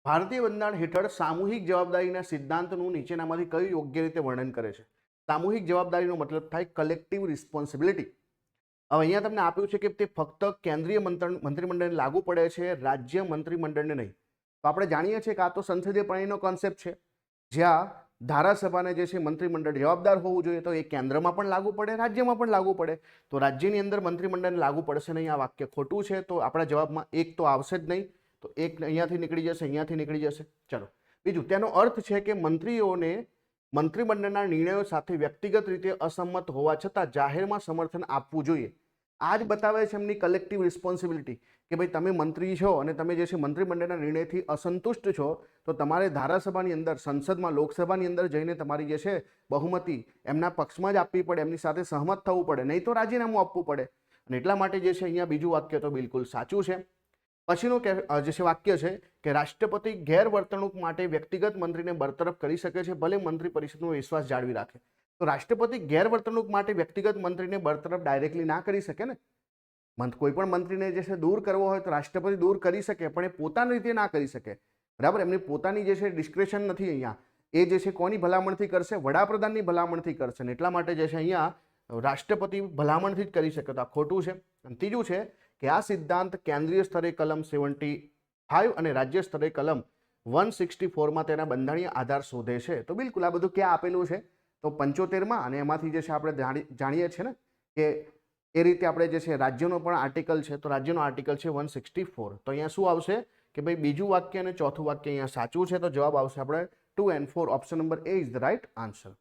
ભારતીય બંધારણ હેઠળ સામૂહિક જવાબદારીના સિદ્ધાંતનું નીચેનામાંથી કયું યોગ્ય રીતે વર્ણન કરે છે? સામૂહિક જવાબદારીનો મતલબ થાય કલેક્ટિવ રિસ્પોન્સિબિલિટી. હવે અહીંયા તમને આપ્યું છે કે તે ફક્ત કેન્દ્રીય મંત્રીમંડળને લાગુ પડે છે, રાજ્ય મંત્રીમંડળને નહીં. તો આપણે જાણીએ છીએ કે આ તો સંસદીય પ્રણાલીનો કોન્સેપ્ટ છે, જ્યાં ધારાસભાને જે છે મંત્રીમંડળ જવાબદાર હોવું જોઈએ. તો એ કેન્દ્રમાં પણ લાગુ પડે, રાજ્યમાં પણ લાગુ પડે. તો રાજ્યની અંદર મંત્રીમંડળને લાગુ પડશે નહીં. આ વાક્ય ખોટું છે. તો આપણા જવાબમાં એક તો આવશે જ નહીં. તો એક અહીંયાથી નીકળી જશે, અહીંયાથી નીકળી જશે. ચલો બીજું, તેનો અર્થ છે કે મંત્રીઓને મંત્રીમંડળના નિર્ણયો સાથે વ્યક્તિગત રીતે અસંમત હોવા છતાં જાહેરમાં સમર્થન આપવું જોઈએ. આ જ બતાવે છે એમની કલેક્ટિવ રિસ્પોન્સિબિલિટી કે ભાઈ તમે મંત્રી છો અને તમે જે છે મંત્રીમંડળના નિર્ણયથી અસંતુષ્ટ છો, તો તમારે ધારાસભાની અંદર, સંસદમાં, લોકસભાની અંદર જઈને તમારી જે છે બહુમતી એમના પક્ષમાં જ આપવી પડે, એમની સાથે સહમત થવું પડે, નહીં તો રાજીનામું આપવું પડે. અને એટલા માટે જે છે અહીંયા બીજું વાક્ય તો બિલકુલ સાચું છે. પછીનું જે છે વાક્ય છે કે રાષ્ટ્રપતિ ગેરવર્તણૂક માટે વ્યક્તિગત મંત્રીને બરતરફ કરી શકે છે, ભલે મંત્રી પરિષદનો વિશ્વાસ જાળવી રાખે. તો રાષ્ટ્રપતિ ગેરવર્તણૂક માટે વ્યક્તિગત મંત્રીને બરતરફ ડાયરેક્ટલી ના કરી શકે ને. કોઈ પણ મંત્રીને જે છે દૂર કરવો હોય તો રાષ્ટ્રપતિ દૂર કરી શકે, પણ એ પોતાની રીતે ના કરી શકે. બરાબર, એમની પોતાની જે છે ડિસ્ક્રેશન નથી અહીંયા. એ જે છે કોની ભલામણથી કરશે? વડાપ્રધાનની ભલામણથી કરશે. ને એટલા માટે જે છે અહીંયા રાષ્ટ્રપતિ ભલામણથી જ કરી શકે. તો આ ખોટું છે. અને ત્રીજું છે કે આ સિદ્ધાંત કેન્દ્રીય સ્તરે કલમ 75 અને રાજ્ય સ્તરે કલમ 164માં તેના બંધારણીય આધાર શોધે છે. તો બિલકુલ આ બધું ક્યાં આપેલું છે? તો 75માં. અને એમાંથી જે છે આપણે જાણીએ છીએ ને કે એ રીતે આપણે જે છે રાજ્યનો પણ આર્ટિકલ છે. તો રાજ્યનો આર્ટિકલ છે 164. તો અહીંયા શું આવશે કે ભાઈ બીજું વાક્ય અને ચોથું વાક્ય અહીંયા સાચું છે. તો જવાબ આવશે આપણે 2 and 4. Option number A is the right answer.